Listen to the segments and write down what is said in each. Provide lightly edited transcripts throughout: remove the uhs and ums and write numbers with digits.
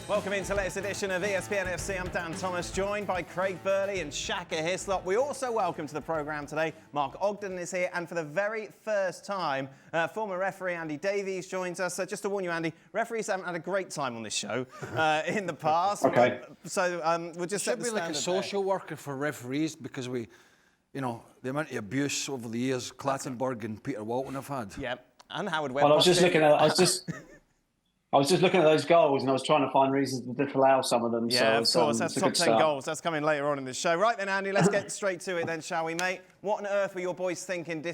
Welcome into the latest edition of ESPN FC. I'm Dan Thomas, joined by Craig Burley and Jacquet Hislop. We also welcome to the programme today, Mark Ogden is here, and for the very first time, former referee Andy Davies joins us. Just to warn you, Andy, referees haven't had a great time on this show in the past. Okay. So we'll just set the Should be like a social there. worker for referees, because we, you know, the amount of abuse over the years Clattenburg and Peter Walton have had. Yeah, and Howard Webb. Well, I was just looking at those goals, and I was trying to find reasons to disallow some of them. Yeah, so of course, that's a top good 10 start. goals. That's coming later on in the show. Right then, Andy, let's get straight to it then, shall we, mate? What on earth were your boys thinking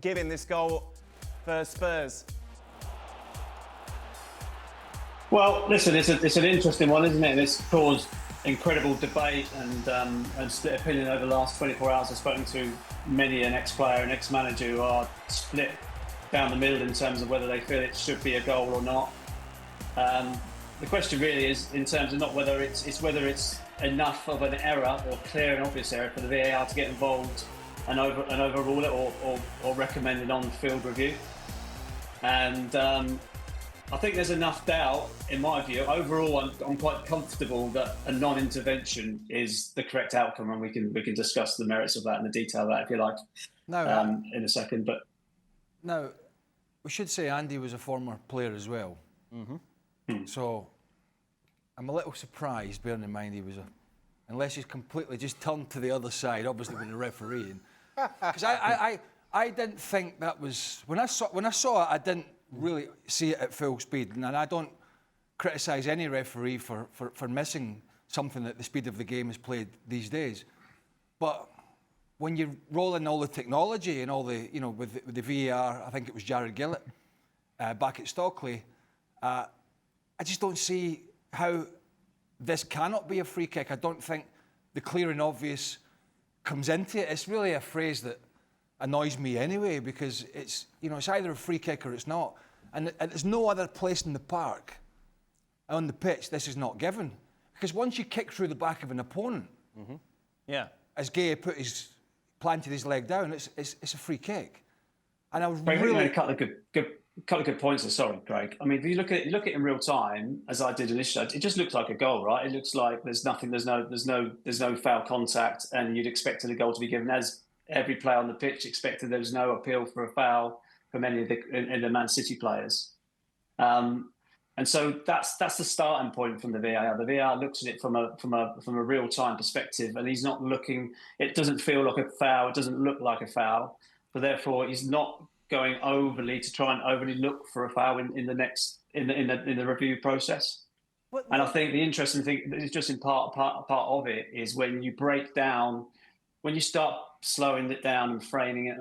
giving this goal for Spurs? Well, listen, it's an interesting one, isn't it? And it's caused incredible debate and split opinion over the last 24 hours. I've spoken to many an ex-player and ex-manager who are split down the middle in terms of whether they feel it should be a goal or not. The question really is in terms of not whether it's whether it's enough of an error or clear and obvious error for the VAR to get involved and overrule it or recommend an on-field review. And I think there's enough doubt, in my view. Overall, I'm quite comfortable that a non-intervention is the correct outcome, and we can discuss the merits of that and the detail of that if you like in a second. But now, we should say Andy was a former player as well. Mm-hmm. So I'm a little surprised, bearing in mind unless he's completely just turned to the other side, obviously with the refereeing. Because I didn't think that was when I saw it, I didn't really see it at full speed, and I don't criticise any referee for missing something at the speed of the game is played these days. But when you roll in all the technology and all the, you know, with the VAR, I think it was Jared Gillett back at Stockley, I just don't see how this cannot be a free kick. I don't think the clear and obvious comes into it. It's really a phrase that annoys me anyway, because it's either a free kick or it's not. And there's no other place in the park, on the pitch, this is not given. Because once you kick through the back of an opponent, Yeah, as Gay planted his leg down, it's a free kick. And I was Craig, really... you made a couple of good points there. Sorry, Craig. I mean, if you look at it in real time, as I did initially, it just looks like a goal, right? It looks like there's no foul contact, and you'd expected a goal to be given, as every player on the pitch expected. There was no appeal for a foul from any of the Man City players, and so that's the starting point from the VAR. The VAR looks at it from a real time perspective, and he's not looking. It doesn't feel like a foul. It doesn't look like a foul. So therefore, he's not going overly to try and overly look for a foul in the review process. And I think the interesting thing is just in part of it is when you break down, when you start slowing it down and framing it,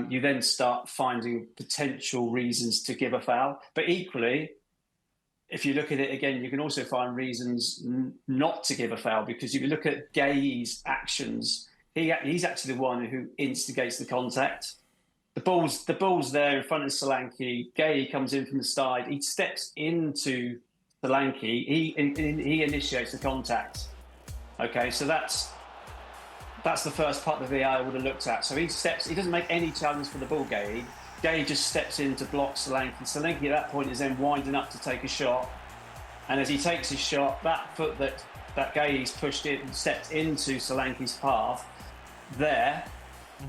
you then start finding potential reasons to give a foul. But equally, if you look at it again, you can also find reasons not to give a foul, because if you look at Gay's actions, he's actually the one who instigates the contact. The ball's there in front of Solanke. Gay comes in from the side. He steps into Solanke. He initiates the contact. Okay, so that's the first part the VAR would have looked at. So he doesn't make any challenge for the ball, Gay. Gay just steps in to block Solanke. Solanke at that point is then winding up to take a shot. And as he takes his shot, that foot that Gay's pushed in, stepped into Solanke's path, there,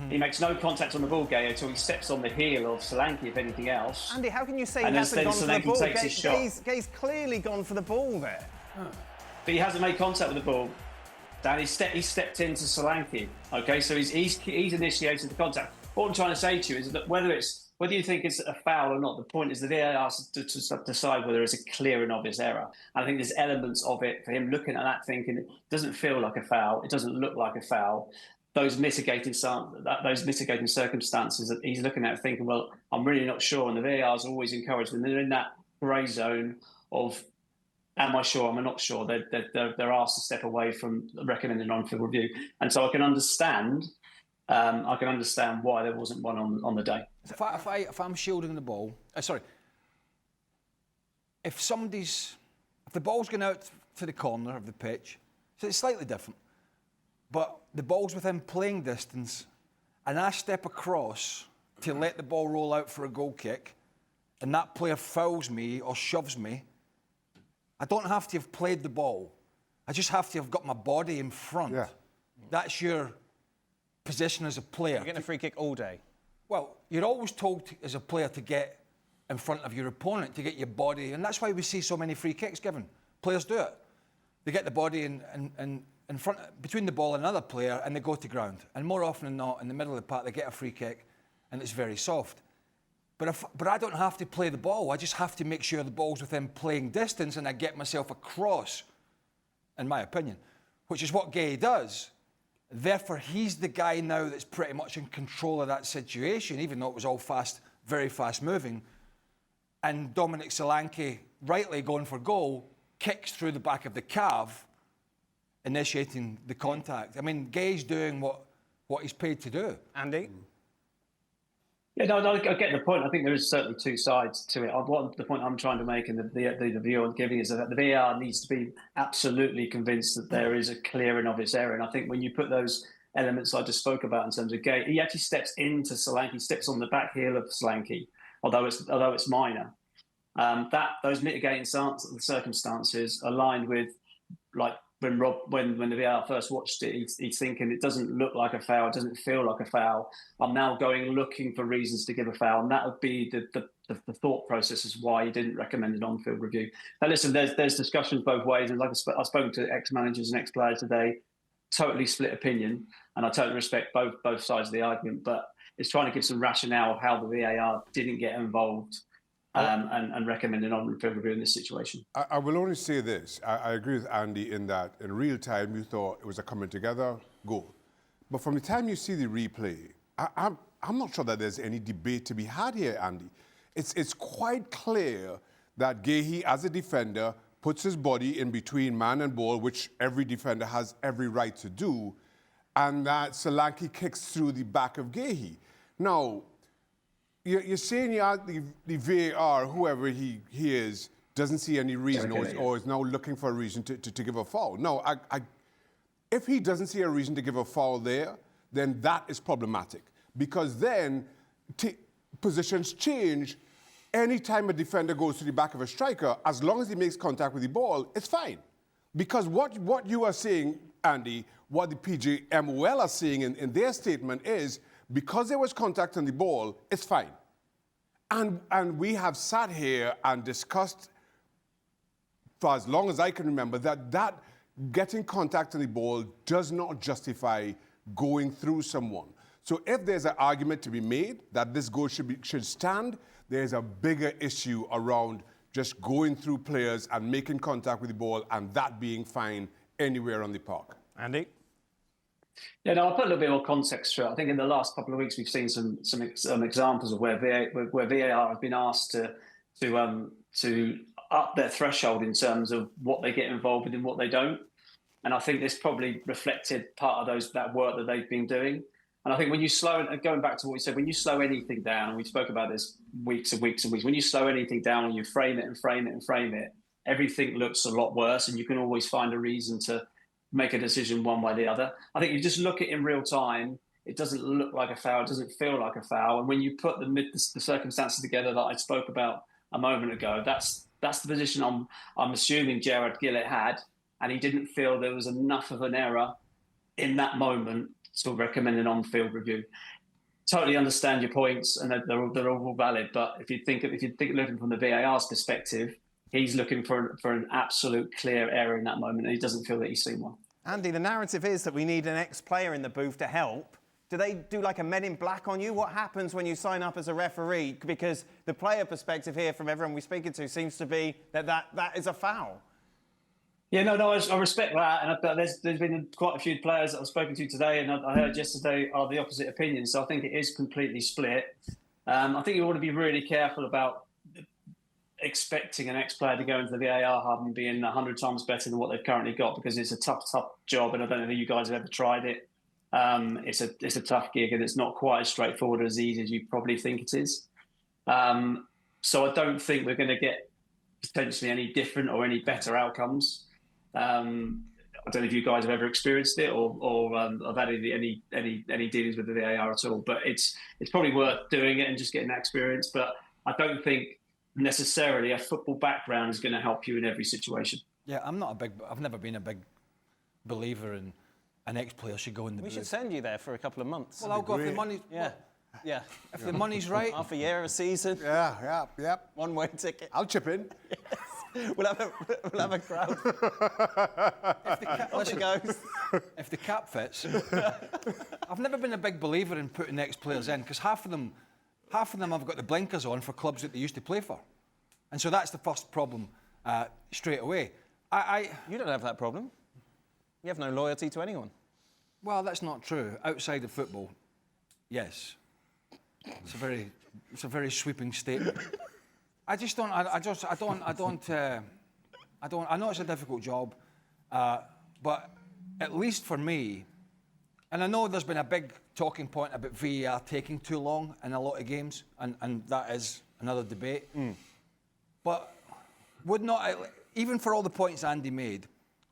he makes no contact on the ball, Gay, until he steps on the heel of Solanke, if anything else. Andy, how can you say and he hasn't gone for the ball? Takes his shot. Gay's clearly gone for the ball there. But he hasn't made contact with the ball. Dan, he stepped into Solanke. Okay, so he's initiated the contact. What I'm trying to say to you is that whether you think it's a foul or not, the point is the VAR has to decide whether it's a clear and obvious error. And I think there's elements of it for him looking at that thinking it doesn't feel like a foul, it doesn't look like a foul. Those mitigating circumstances that he's looking at thinking, well, I'm really not sure. And the VAR is always encouraged when they're in that grey zone of, am I sure, am I not sure? They're asked to step away from recommending on-field review. And so I can understand why there wasn't one on the day. If I'm shielding the ball, if the ball's going out to the corner of the pitch, so it's slightly different. But the ball's within playing distance, and I step across to let the ball roll out for a goal kick, and that player fouls me or shoves me, I don't have to have played the ball. I just have to have got my body in front. Yeah. That's your position as a player. You're getting a free kick all day. Well, you're always told as a player to get in front of your opponent, to get your body, and that's why we see so many free kicks given. Players do it. They get the body in front, between the ball and another player, and they go to ground. And more often than not, in the middle of the park, they get a free kick, and it's very soft. But I don't have to play the ball. I just have to make sure the ball's within playing distance, and I get myself across, in my opinion, which is what Gay does. Therefore, he's the guy now that's pretty much in control of that situation, even though it was all fast, very fast moving. And Dominic Solanke, rightly going for goal, kicks through the back of the calf, initiating the contact. I mean, Gay's doing what he's paid to do. Andy? Yeah, no, I get the point. I think there is certainly two sides to it. What the point I'm trying to make and the view I'm giving is that the VAR needs to be absolutely convinced that there is a clearing of its error. And I think when you put those elements I just spoke about in terms of Gay, he actually steps into Solanke, steps on the back heel of Solanke, although it's minor. Those mitigating circumstances aligned with, like, when the VAR first watched it, he's thinking it doesn't look like a foul, it doesn't feel like a foul. I'm now looking for reasons to give a foul, and that would be the thought process as why he didn't recommend an on-field review. Now, listen, there's discussions both ways, and like I've spoken to ex-managers and ex-players today, totally split opinion, and I totally respect both sides of the argument. But it's trying to give some rationale of how the VAR didn't get involved. And recommend an on-field review in this situation. I will only say this. I agree with Andy in that in real time you thought it was a coming together goal. But from the time you see the replay, I'm not sure that there's any debate to be had here, Andy. It's quite clear that Gahey, as a defender, puts his body in between man and ball, which every defender has every right to do, and that Solanke kicks through the back of Gahey. Now, you're saying the VAR, whoever he is, doesn't see any reason or is now looking for a reason to give a foul. No, if he doesn't see a reason to give a foul there, then that is problematic. Because then positions change. Anytime a defender goes to the back of a striker, as long as he makes contact with the ball, it's fine. Because what you are saying, Andy, what the PGMOL are saying in their statement is, because there was contact on the ball, it's fine. And we have sat here and discussed, for as long as I can remember, that getting contact on the ball does not justify going through someone. So if there's an argument to be made that this goal should stand, there's a bigger issue around just going through players and making contact with the ball and that being fine anywhere on the park. Andy? Yeah, no, I'll put a little bit more context to it. I think in the last couple of weeks we've seen some examples of where VAR have been asked to up their threshold in terms of what they get involved with and what they don't. And I think this probably reflected part of that work that they've been doing. And I think when you going back to what we said, when you slow anything down, and we spoke about this weeks and weeks and weeks, when you slow anything down and you frame it and frame it and frame it, everything looks a lot worse, and you can always find a reason to make a decision one way or the other. I think you just look at it in real time, it doesn't look like a foul, it doesn't feel like a foul. And when you put the circumstances together that I spoke about a moment ago, that's the position I'm assuming Gerard Gillett had, and he didn't feel there was enough of an error in that moment to recommend an on-field review. Totally understand your points, and they're all valid. But if you think looking from the VAR's perspective, he's looking for an absolute clear error in that moment, and he doesn't feel that he's seen one. Andy, the narrative is that we need an ex-player in the booth to help. Do they do like a Men in Black on you? What happens when you sign up as a referee? Because the player perspective here from everyone we're speaking to seems to be that is a foul. Yeah, no, I respect that. And there's been quite a few players that I've spoken to today, and I heard yesterday are the opposite opinion. So I think it is completely split. I think you want to be really careful about expecting an ex-player to go into the VAR hub and being 100 times better than what they've currently got, because it's a tough job, and I don't know if you guys have ever tried it. It's a tough gig, and it's not quite as straightforward as easy as you probably think it is. So I don't think we're going to get potentially any different or any better outcomes. I don't know if you guys have ever experienced it or have had any dealings with the VAR at all, but it's probably worth doing it and just getting that experience. But I don't think necessarily a football background is going to help you in every situation. Yeah, I've never been a big believer in an ex-player should go in the booth. We should send you there for a couple of months. Well, I'll go if the money. Yeah. Well, Yeah. if the money's right. Half a year, a season. Yeah. One-way ticket. I'll chip in. We'll have a crowd. Listen, if the cap fits, I've never been a big believer in putting ex-players in because half of them have got the blinkers on for clubs that they used to play for, and so that's the first problem straight away. You don't have that problem. You have no loyalty to anyone. Well, that's not true. Outside of football, yes, it's a very sweeping statement. I just don't. I know it's a difficult job, but at least for me, and I know there's been a big talking point about VAR taking too long in a lot of games, and that is another debate. But would not, even for all the points Andy made,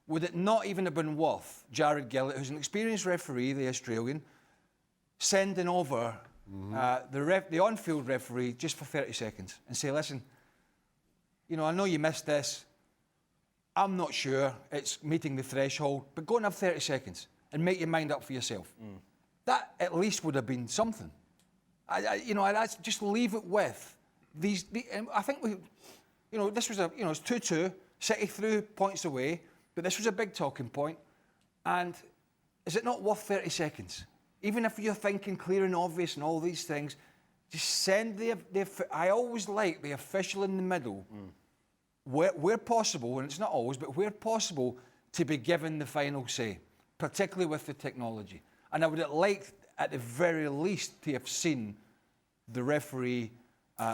would it not even have been worth Jared Gillett, who's an experienced referee, the Australian, sending over the on-field referee just for 30 seconds and say, listen, you know, I know you missed this. I'm not sure it's meeting the threshold, but go and have 30 seconds and make your mind up for yourself. That at least would have been something. I'd just leave it with these. I think this was it's 2-2. City threw points away, but this was a big talking point. And is it not worth 30 seconds? Even if you're thinking clear and obvious and all these things, just send I always like the official in the middle, where possible, and it's not always, but where possible, to be given the final say, particularly with the technology. And I would have liked, at the very least, to have seen the referee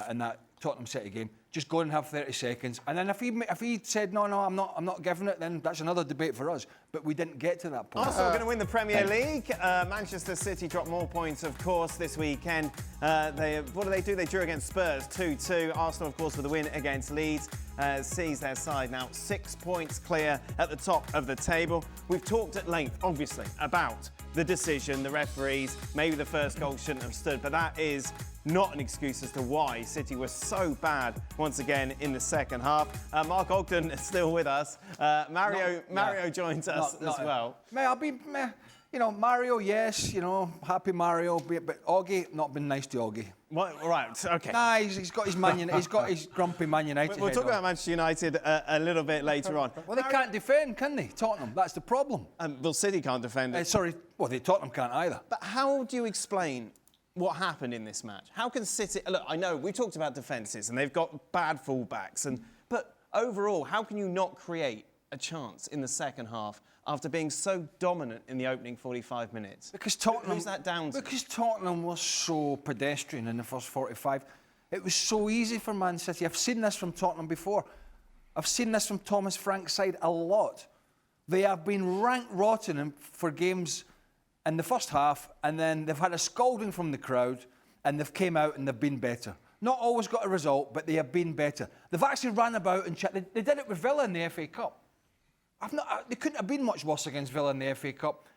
in that Tottenham City game just go and have 30 seconds. And then if he said, no, I'm not giving it, then that's another debate for us. But we didn't get to that point. Arsenal are going to win the Premier League. Manchester City dropped more points, of course, this weekend. What do? They drew against Spurs 2-2. Arsenal, of course, with a win against Leeds, sees their side now 6 points clear at the top of the table. We've talked at length, obviously, about the decision, the referees, maybe the first goal shouldn't have stood, but that is not an excuse as to why City were so bad once again in the second half. Mark Ogden is still with us. Mario joins us as well. Mario, yes, happy Mario, but Oggy, not been nice to Oggy. What? Right, okay. Nah, he's got his grumpy Man United. We'll talk about Manchester United a little bit later on. Well, they can't defend, can they? Tottenham, that's the problem. Well, City can't defend it. Tottenham can't either. But how do you explain what happened in this match? How can City... Look, I know we talked about defences and they've got bad fullbacks, but overall, how can you not create a chance in the second half after being so dominant in the opening 45 minutes? Because Tottenham... Who's that down to? Because Tottenham was so pedestrian in the first 45. It was so easy for Man City. I've seen this from Tottenham before. I've seen this from Thomas Frank's side a lot. They have been rank rotten for games in the first half, and then they've had a scolding from the crowd, and they've came out and they've been better. Not always got a result, but they have been better. They've actually ran about and checked. They did it with Villa in the FA Cup. They couldn't have been much worse against Villa in the FA Cup.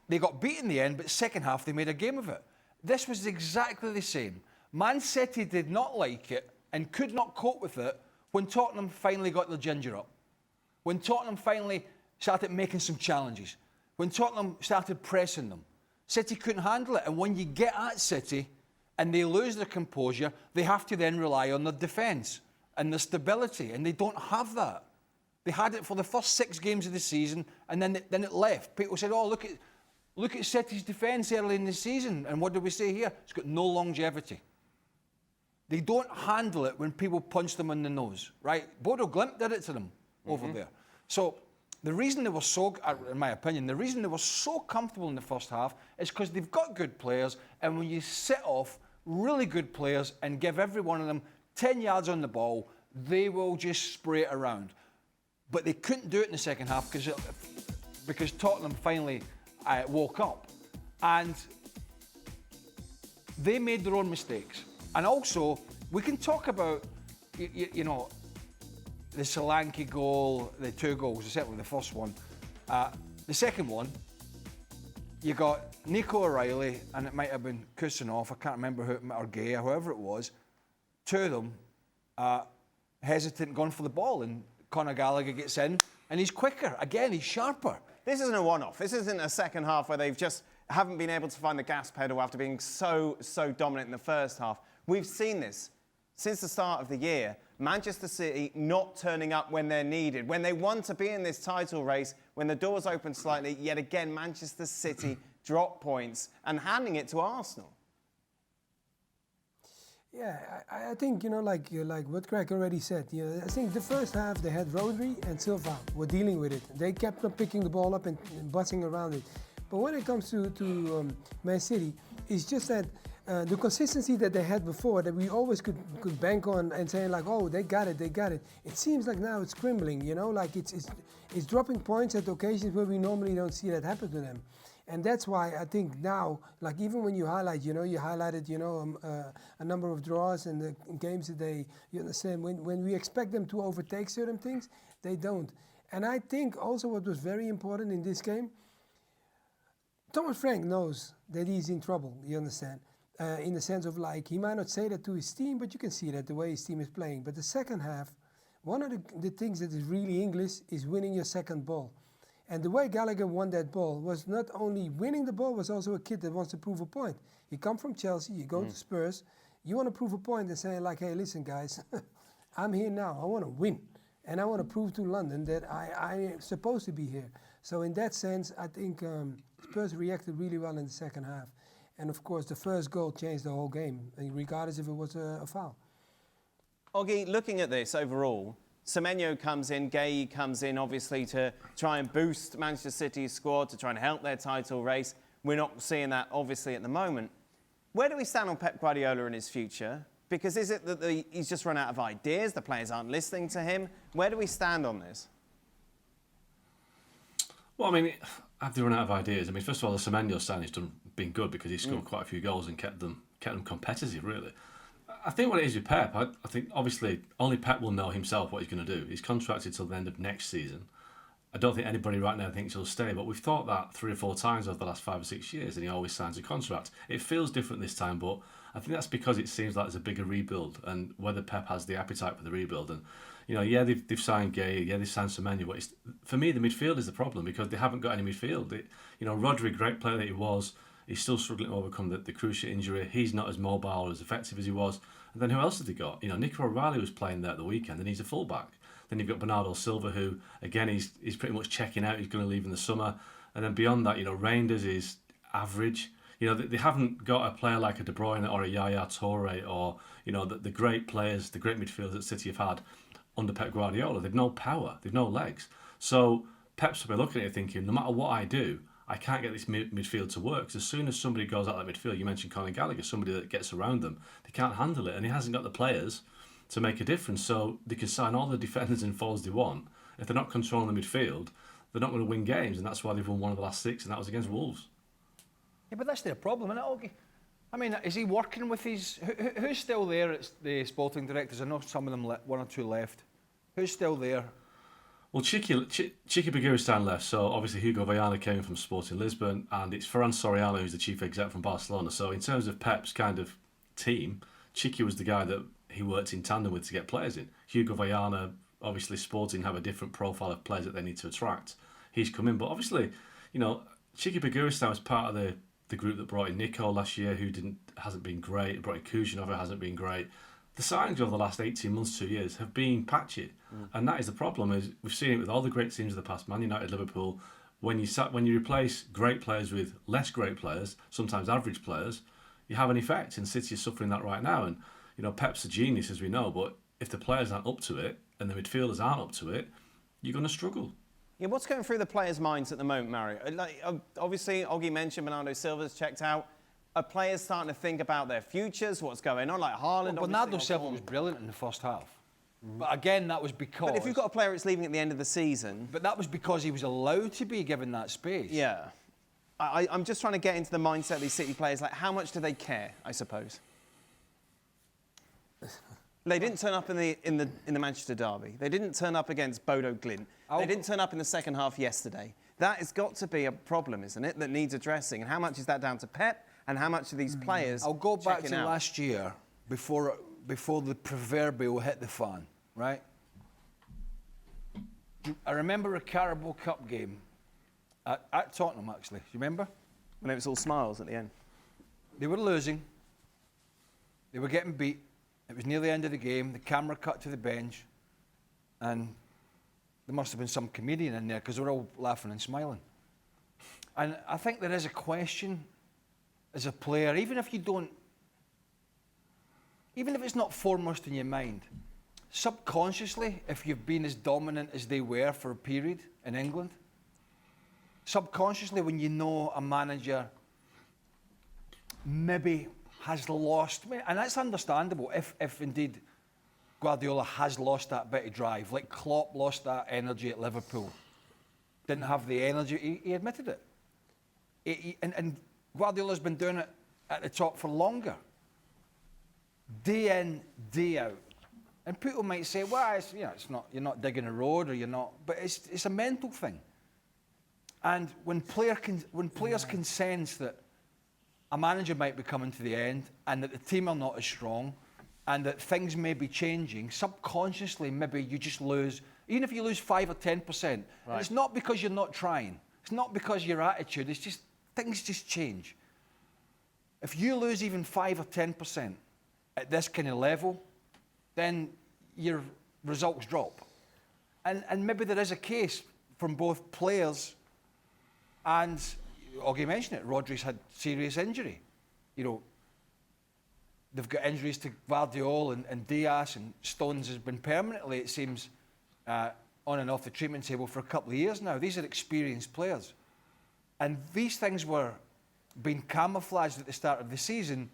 They got beat in the end, but second half they made a game of it. This was exactly the same. Man City did not like it and could not cope with it when Tottenham finally got their ginger up. When Tottenham finally started making some challenges. When Tottenham started pressing them. City couldn't handle it. And when you get at City and they lose their composure, they have to then rely on their defence and their stability. And they don't have that. They had it for the first 6 games of the season, and then it left. People said, "Oh, look at City's defence early in the season." And what do we say here? It's got no longevity. They don't handle it when people punch them in the nose, right? Bodo Glimt did it to them over there. So the reason they were so, in my opinion, the reason they were so comfortable in the first half is because they've got good players, and when you set off really good players and give every one of them 10 yards on the ball, they will just spray it around. But they couldn't do it in the second half because Tottenham finally woke up. And they made their own mistakes. And also, we can talk about, the Solanke goal, the 2 goals, certainly the first one. The second one, you got Nico O'Reilly, and it might have been Kusanov, I can't remember who, or Gay, or whoever it was. 2 of them hesitant going for the ball, and Conor Gallagher gets in, and he's quicker. Again, he's sharper. This isn't a one-off. This isn't a second half where they've just haven't been able to find the gas pedal after being so dominant in the first half. We've seen this since the start of the year. Manchester City not turning up when they're needed, when they want to be in this title race, when the doors open slightly, yet again Manchester City drop points and handing it to Arsenal. Yeah, I think, like what Craig already said, I think the first half they had Rodri and Silva were dealing with it. They kept on picking the ball up and buzzing around it. But when it comes to Man City, it's just that the consistency that they had before, that we always could bank on and saying like, oh, they got it. It seems like now it's scrimbling, like it's dropping points at occasions where we normally don't see that happen to them. And that's why I think now, like even when you highlight, you highlighted, a number of draws and the games that you understand, when we expect them to overtake certain things, they don't. And I think also what was very important in this game, Thomas Frank knows that he's in trouble, you understand? In the sense of like, he might not say that to his team, but you can see that the way his team is playing. But the second half, one of the things that is really English is winning your second ball. And the way Gallagher won that ball was not only winning the ball, was also a kid that wants to prove a point. You come from Chelsea, you go to Spurs, you want to prove a point and say like, hey, listen guys, I'm here now, I want to win. And I want to prove to London that I am supposed to be here. So in that sense, I think Spurs reacted really well in the second half. And of course, the first goal changed the whole game, regardless if it was a foul. Oggy, looking at this overall, Semenyo comes in, Gay comes in, obviously, to try and boost Manchester City's squad, to try and help their title race. We're not seeing that, obviously, at the moment. Where do we stand on Pep Guardiola and his future? Because is it that he's just run out of ideas, the players aren't listening to him? Where do we stand on this? Well, I mean, have they run out of ideas? I mean, first of all, the Semenyo signing's been good because he's scored quite a few goals and kept them competitive, really. I think what it is with Pep, I think obviously only Pep will know himself what he's going to do. He's contracted till the end of next season. I don't think anybody right now thinks he'll stay, but we've thought that 3 or 4 times over the last 5 or 6 years, and he always signs a contract. It feels different this time, but I think that's because it seems like there's a bigger rebuild, and whether Pep has the appetite for the rebuild. And they've signed Gay, they've signed Semenyo, but for me the midfield is the problem because they haven't got any midfield. Rodri, great player that he was, he's still struggling to overcome the cruciate injury. He's not as mobile, as effective as he was. And then who else have they got? Nico O'Reilly was playing there at the weekend, and he's a fullback. Then you've got Bernardo Silva, who again he's pretty much checking out. He's going to leave in the summer. And then beyond that, Reinders is average. They haven't got a player like a De Bruyne or a Yaya Toure or the great players, the great midfielders that City have had under Pep Guardiola. They've no power. They've no legs. So Pep's will be looking at it thinking, no matter what I do, I can't get this midfield to work. Because as soon as somebody goes out that midfield, you mentioned Conor Gallagher, somebody that gets around them, they can't handle it, and he hasn't got the players to make a difference. So they can sign all the defenders and forwards they want. If they're not controlling the midfield, they're not going to win games, and that's why they've won one of the last 6, and that was against Wolves. Yeah, but that's their problem, isn't it, Oggy? I mean, is he working with his... Who's still there at the sporting directors? I know some of them, 1 or 2 left. Who's still there? Well, Chiqui Begiristain left, so obviously Hugo Viana came in from Sporting Lisbon, and it's Ferran Soriano who's the chief exec from Barcelona. So in terms of Pep's kind of team, Chiqui was the guy that he worked in tandem with to get players in. Hugo Viana, obviously Sporting have a different profile of players that they need to attract. He's come in, but obviously, Chiqui Begiristain was part of the group that brought in Nico last year, who hasn't been great. Brought in Kujanov, who hasn't been great. The signings over the last 18 months, 2 years, have been patchy. And that is the problem. Is we've seen it with all the great teams of the past, Man United, Liverpool. When you replace great players with less great players, sometimes average players, you have an effect. And City is suffering that right now. And Pep's a genius, as we know, but if the players aren't up to it and the midfielders aren't up to it, you're going to struggle. Yeah, what's going through the players' minds at the moment, Mario? Obviously, Oggy mentioned Bernardo Silva's checked out. Are players starting to think about their futures, what's going on? Like Haaland... Well, Bernardo Silva was brilliant in the first half. But again, that was because... But if you've got a player that's leaving at the end of the season... But that was because he was allowed to be given that space. Yeah. I'm just trying to get into the mindset of these City players. Like, how much do they care, I suppose? They didn't turn up in the Manchester derby. They didn't turn up against Bodo Glimt. They didn't turn up in the second half yesterday. That has got to be a problem, isn't it, that needs addressing? And how much is that down to Pep? And how much are these players I'll go back to out? last year, before before the proverbial hit the fan, right? I remember a Carabao Cup game at Tottenham, actually. Do you remember? When it was all smiles at the end. They were losing. They were getting beat. It was near the end of the game. The camera cut to the bench. And there must have been some comedian in there because they were all laughing and smiling. And I think there is a question as a player, even if it's not foremost in your mind, subconsciously, if you've been as dominant as they were for a period in England, subconsciously when you know a manager maybe has lost, and that's understandable if indeed Guardiola has lost that bit of drive, like Klopp lost that energy at Liverpool, didn't have the energy, he admitted it. And Guardiola's been doing it at the top for longer, day in, day out. And people might say, well, it's not, you're not digging a road or you're not, but it's a mental thing. And when players can sense that a manager might be coming to the end and that the team are not as strong and that things may be changing, subconsciously maybe you just lose, even if you lose 5 or 10%, right. And it's not because you're not trying, it's not because your attitude, it's just, things just change. If you lose even 5 or 10% at this kind of level, then your results drop. And maybe there is a case from both players and, Oggy mentioned it, Rodri's had serious injury. You know, they've got injuries to Guardiola and Diaz, and Stones has been permanently, it seems, on and off the treatment table for a couple of years now. These are experienced players. And these things were being camouflaged at the start of the season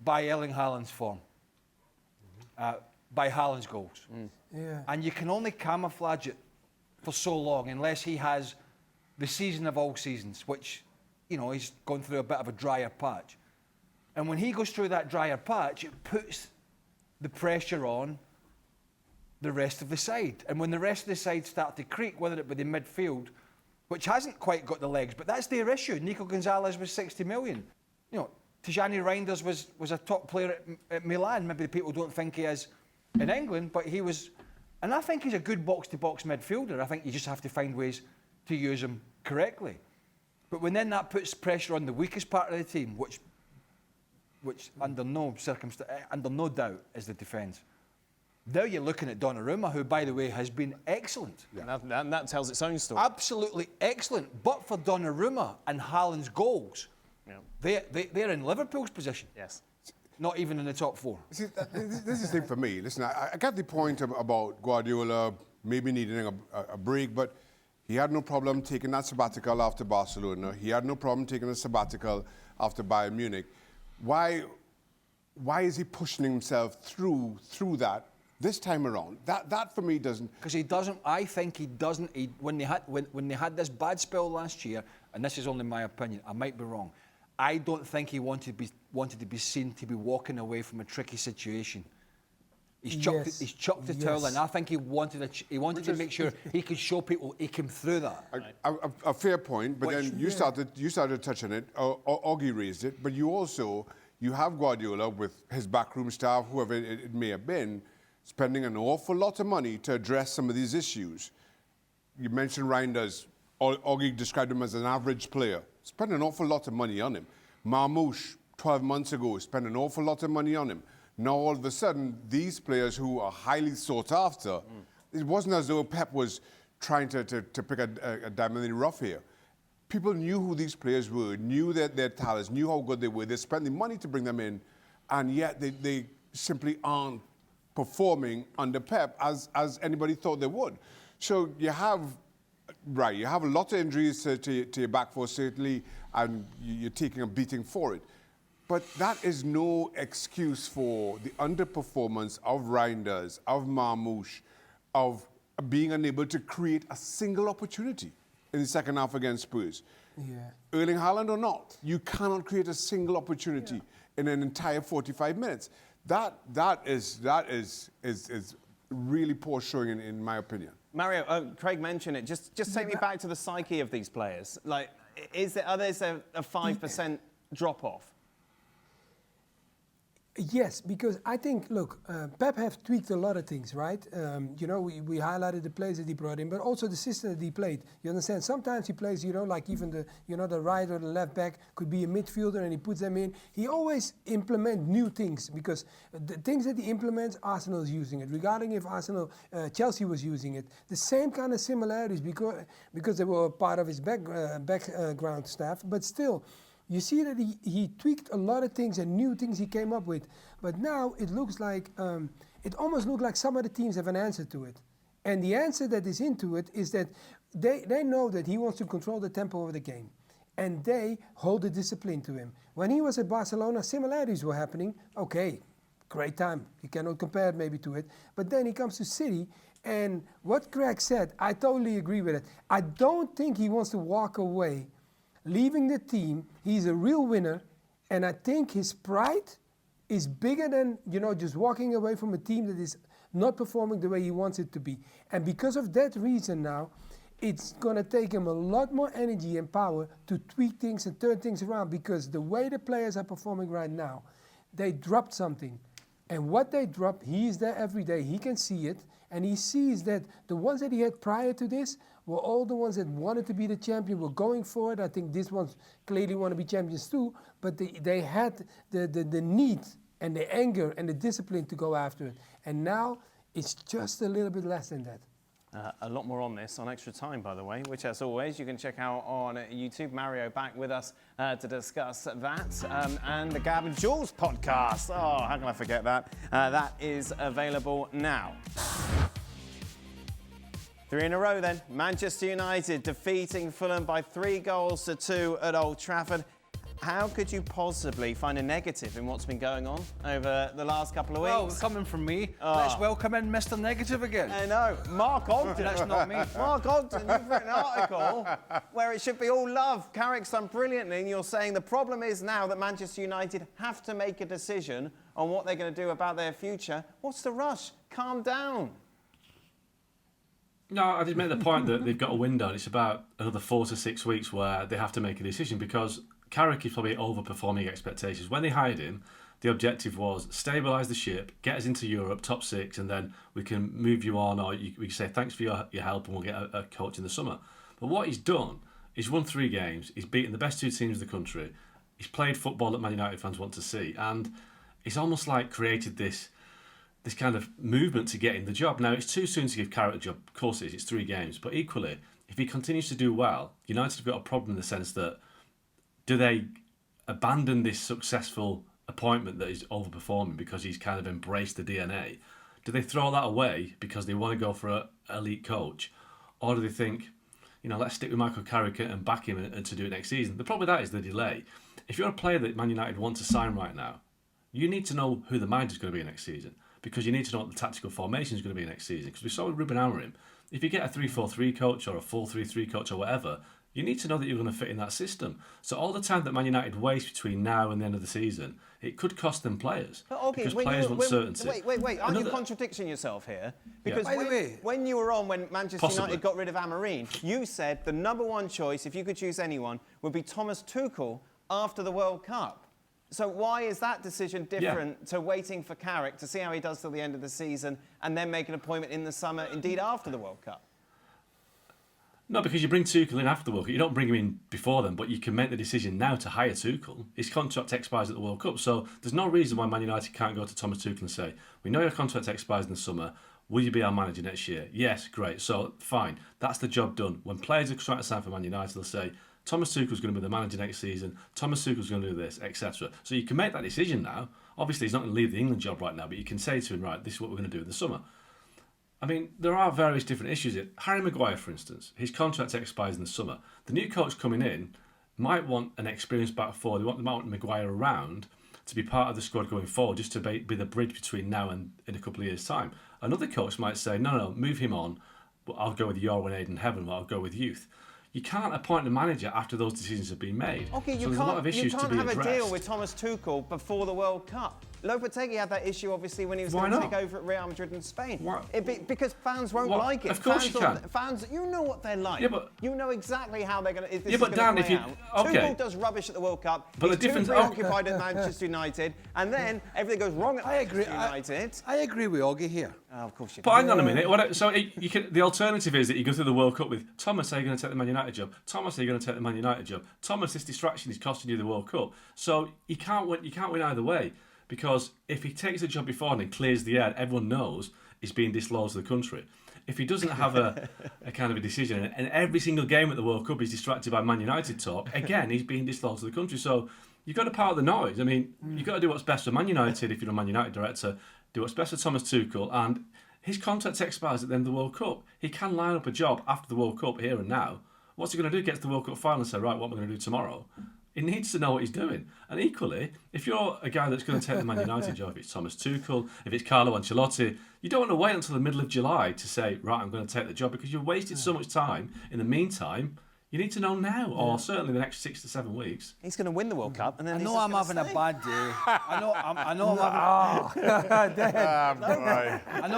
by Erling Haaland's form. By Haaland's goals. Yeah. And you can only camouflage it for so long unless he has the season of all seasons, which, you know, he's gone through a bit of a drier patch. And when he goes through that drier patch, it puts the pressure on the rest of the side. And when the rest of the side start to creak, whether it be the midfield, which hasn't quite got the legs, but that's their issue. Nico Gonzalez was 60 million. You know, Tijani Reinders was a top player at Milan. Maybe the people don't think he is in England, but he was, and I think he's a good box-to-box midfielder. I think you just have to find ways to use him correctly. But when then that puts pressure on the weakest part of the team, which under no doubt is the defence. Now you're looking at Donnarumma, who, by the way, has been excellent. Yeah. And that tells its own story. Absolutely excellent. But for Donnarumma and Haaland's goals, yeah. They're in Liverpool's position. Yes. Not even in the top 4. See, this is the thing for me. Listen, I get the point about Guardiola maybe needing a break, but he had no problem taking that sabbatical after Barcelona. He had no problem taking a sabbatical after Bayern Munich. Why is he pushing himself through that this time around? That for me doesn't. Because he doesn't. I think he doesn't. When they had this bad spell last year, and this is only my opinion, I might be wrong. I don't think he wanted to be seen to be walking away from a tricky situation. He's chucked the towel in. I think he wanted to make sure he could show people he came through that. A fair point, but then you started to touch on it. Oggy raised it, but you have Guardiola with his backroom staff, whoever it may have been, spending an awful lot of money to address some of these issues. You mentioned Reinders. Oggy described him as an average player. Spent an awful lot of money on him. Marmoush, 12 months ago, spent an awful lot of money on him. Now, all of a sudden, these players who are highly sought after, it wasn't as though Pep was trying to pick a diamond in the rough here. People knew who these players were, knew their talents, knew how good they were. They spent the money to bring them in, and yet they simply aren't performing under Pep as anybody thought they would. So you have a lot of injuries to your back four, certainly, and you're taking a beating for it. But that is no excuse for the underperformance of Reinders, of Marmoush, of being unable to create a single opportunity in the second half against Spurs. Yeah. Erling Haaland or not, you cannot create a single opportunity in an entire 45 minutes. That is really poor showing in my opinion. Mario, Craig mentioned it. Just take me back to the psyche of these players. Like, are there a 5% drop off? Yes, because I think, look, Pep have tweaked a lot of things, right? We highlighted the players that he brought in, but also the system that he played. You understand? Sometimes he plays, like even the right or the left back could be a midfielder and he puts them in. He always implements new things because the things that he implements, Arsenal is using it. Regarding if Chelsea was using it, the same kind of similarities because they were part of his background staff, but still. You see that he tweaked a lot of things and new things he came up with. But now it looks like, it almost looks like some of the teams have an answer to it. And the answer that is into it is that they know that he wants to control the tempo of the game. And they hold the discipline to him. When he was at Barcelona, similarities were happening. Okay, great time. You cannot compare it maybe to it. But then he comes to City, and what Greg said, I totally agree with it. I don't think he wants to walk away leaving the team. He's a real winner, and I think his pride is bigger than just walking away from a team that is not performing the way he wants it to be. And because of that reason now, it's going to take him a lot more energy and power to tweak things and turn things around, because the way the players are performing right now, they dropped something. And what they dropped, he is there every day. He can see it, and he sees that the ones that he had prior to this were all the ones that wanted to be the champion, were going for it. I think these ones clearly want to be champions too, but they had the need and the anger and the discipline to go after it. And now it's just a little bit less than that. A lot more on this on Extra Time, by the way, which, as always, you can check out on YouTube. Mario back with us to discuss that and the Gab and Jules podcast. Oh, how can I forget that? That is available now. 3 in a row then. Manchester United defeating Fulham by 3-2 at Old Trafford. How could you possibly find a negative in what's been going on over the last couple of weeks? Well, coming from me, let's welcome in Mr. Negative again. I know, Mark Ogden. That's not me. Mark Ogden, you've written an article where it should be all love. Carrick's done brilliantly, and you're saying the problem is now that Manchester United have to make a decision on what they're going to do about their future. What's the rush? Calm down. No, I did make the point that they've got a window, and it's about another 4 to 6 weeks where they have to make a decision, because Carrick is probably overperforming expectations. When they hired him, the objective was stabilise the ship, get us into Europe, top 6, and then we can move you on, or we can say thanks for your help and we'll get a coach in the summer. But what he's done, he's won 3 games, he's beaten the best 2 teams in the country, he's played football that Man United fans want to see, and it's almost like created this kind of movement to get in the job. Now, it's too soon to give Carrick a job. Of course it is, it's 3 games. But equally, if he continues to do well, United have got a problem in the sense that, do they abandon this successful appointment that is overperforming because he's kind of embraced the DNA? Do they throw that away because they want to go for an elite coach? Or do they think, let's stick with Michael Carrick and back him and to do it next season? The problem with that is the delay. If you're a player that Man United want to sign right now, you need to know who the manager's going to be next season, because you need to know what the tactical formation is going to be next season. Because we saw with Ruben Amorim, if you get a 3-4-3 coach or a 4-3-3 coach or whatever, you need to know that you're going to fit in that system. So all the time that Man United waste between now and the end of the season, it could cost them players. Because players want certainty. Wait. Aren't you contradicting yourself here? Because when you were on, when Manchester United got rid of Amorim, you said the number one choice, if you could choose anyone, would be Thomas Tuchel after the World Cup. So why is that decision different to waiting for Carrick to see how he does till the end of the season and then make an appointment in the summer, indeed after the World Cup? No, because you bring Tuchel in after the World Cup. You don't bring him in before then, but you can make the decision now to hire Tuchel. His contract expires at the World Cup, so there's no reason why Man United can't go to Thomas Tuchel and say, we know your contract expires in the summer, will you be our manager next year? Yes, great. So, fine. That's the job done. When players are trying to sign for Man United, they'll say, Thomas Tuchel's going to be the manager next season, Thomas Tuchel's going to do this, etc. So you can make that decision now. Obviously, he's not going to leave the England job right now, but you can say to him, right, this is what we're going to do in the summer. I mean, there are various different issues. Harry Maguire, for instance, his contract expires in the summer. The new coach coming in might want an experienced back four. They might want Maguire around to be part of the squad going forward, just to be the bridge between now and in a couple of years' time. Another coach might say, no, move him on, but I'll go with Jorwin Aiden Heaven, or I'll go with youth. You can't appoint a manager after those decisions have been made. Okay, so you there's a lot of issues can't to be have addressed. a deal with Thomas Tuchel before the World Cup. Lopetegui had that issue, obviously, when he was Why going to not? take over at Real Madrid in Spain. Why? Because fans won't like it. Of course fans you can. Fans, you know what they're like. Yeah, but- you know exactly how they're going to. Yeah, but Dan, if you- okay. Tuchel does rubbish at the World Cup. But He's the difference- too preoccupied at Manchester United, and then everything goes wrong at Manchester United. I agree with Augie here. Oh, of course you do. But hang on a minute. The alternative is that you go through the World Cup with Thomas, are you going to take the Man United job? Thomas, are you going to take the Man United job? Thomas, this distraction is costing you the World Cup. So you can't win. You can't win either way, because if he takes the job before and clears the air, everyone knows he's being disloyal to the country. If he doesn't have a kind of a decision, and every single game at the World Cup he's distracted by Man United talk, again he's being disloyal to the country. So you've got to part of the noise. I mean, you've got to do what's best for Man United if you're a Man United director. Do what's best for Thomas Tuchel, and his contract expires at the end of the World Cup. He can line up a job after the World Cup here and now. What's he going to do? Get to the World Cup final and say, right, what am I going to do tomorrow? He needs to know what he's doing. And equally, if you're a guy that's going to take the Man United job, if it's Thomas Tuchel, if it's Carlo Ancelotti, you don't want to wait until the middle of July to say, right, I'm going to take the job, because you've wasted so much time. In the meantime, you need to know now, or certainly the next 6 to 7 weeks. He's going to win the World Cup, and then I he's know just I'm gonna having a stay. bad day. I know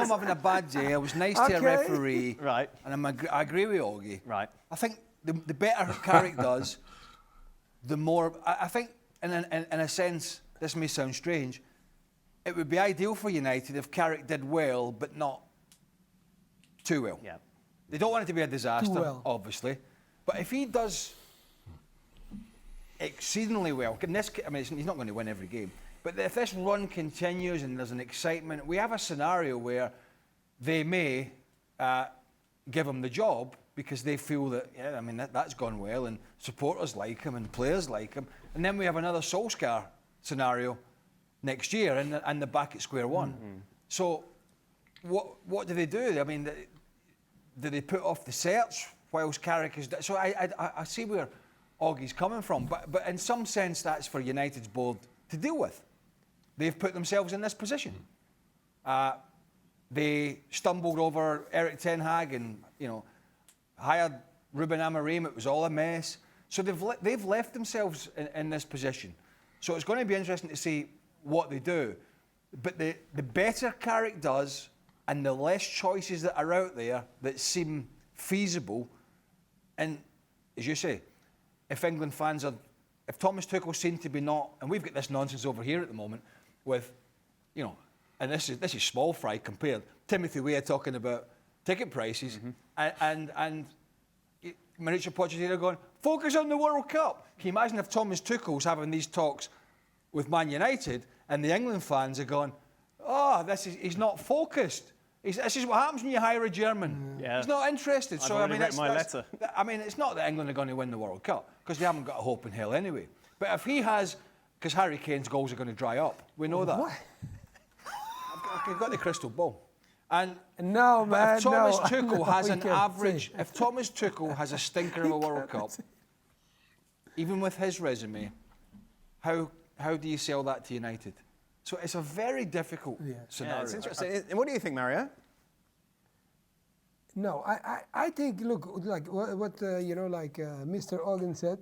I'm having a bad day. I was nice to a Okay. referee. Right. And I agree with Augie. Right. I think the better Carrick does, the more... I think, in a sense, this may sound strange, it would be ideal for United if Carrick did well, but not too well. Yeah. They don't want it to be a disaster, well. obviously. But if he does exceedingly well, he's not going to win every game, but if this run continues and there's an excitement, we have a scenario where they may give him the job because they feel that, that's gone well, and supporters like him and players like him. And then we have another Solskjaer scenario next year, and they're back at square one. Mm-hmm. So what do they do? I mean, do they put off the search whilst Carrick is... So I see where Augie's coming from, but in some sense that's for United's board to deal with. They've put themselves in this position. They stumbled over Eric Ten Hag and, hired Ruben Amorim. It was all a mess. So they've left themselves in this position. So it's going to be interesting to see what they do. But the better Carrick does, and the less choices that are out there that seem feasible, and as you say, if England fans are... If Thomas Tuchel seems to be not... And we've got this nonsense over here at the moment with, and this is small fry compared. Timothy Weah talking about ticket prices, and Mauricio Pochettino going, focus on the World Cup. Can you imagine if Thomas Tuchel's having these talks with Man United and the England fans are going, he's not focused. This is what happens when you hire a German. Yeah. He's not interested. I've already written my letter. It's not that England are going to win the World Cup, because they haven't got a hope in hell anyway. But if he has... Because Harry Kane's goals are going to dry up. We know that. What? I've got the crystal ball. And No, man, if Thomas no. Tuchel No, has we an can't average... say. If Thomas Tuchel has a stinker of a World Cup, even with his resume, how do you sell that to United? So it's a very difficult scenario. Yeah, it's interesting. And what do you think, Mario? No, I think, look, like what Mr. Ogden said,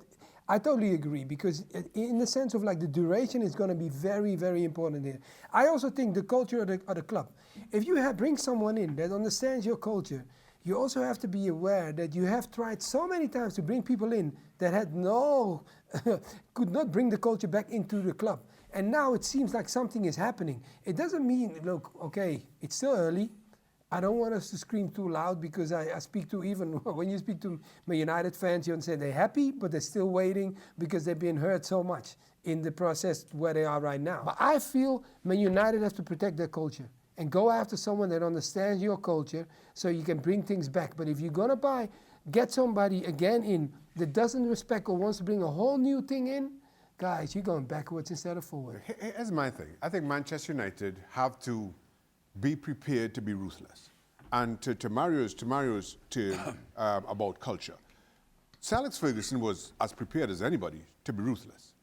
I totally agree, because in the sense of like the duration is going to be very, very important here. I also think the culture of the club. If you bring someone in that understands your culture, you also have to be aware that you have tried so many times to bring people in that had could not bring the culture back into the club. And now it seems like something is happening. It doesn't mean, look, okay, it's still early. I don't want us to scream too loud, because I speak to, even when you speak to my United fans, you understand they're happy, but they're still waiting because they've been hurt so much in the process where they are right now. But I feel Man United has to protect their culture and go after someone that understands your culture so you can bring things back. But if you're going to get somebody again in that doesn't respect or wants to bring a whole new thing in, guys, you're going backwards instead of forward. Here's my thing. I think Manchester United have to be prepared to be ruthless. And to Mario's term about culture, Sir Alex Ferguson was as prepared as anybody to be ruthless.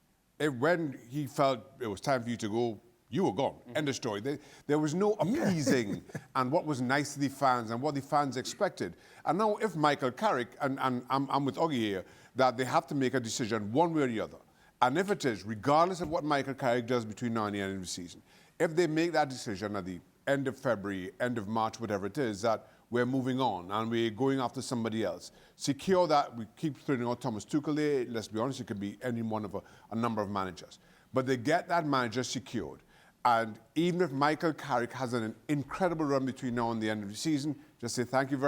When he felt it was time for you to go, You were gone. End of story. There was no appeasing and what was nice to the fans and what the fans expected. And now if Michael Carrick, and I'm with Oggy here, that they have to make a decision one way or the other. And if it is, regardless of what Michael Carrick does between now and the end of the season, if they make that decision at the end of February, end of March, whatever it is, that we're moving on and we're going after somebody else, secure that. We keep throwing out Thomas Tuchel there. Let's be honest, it could be any one of a number of managers. But they get that manager secured. And even if Michael Carrick has an incredible run between now and the end of the season, just say thank you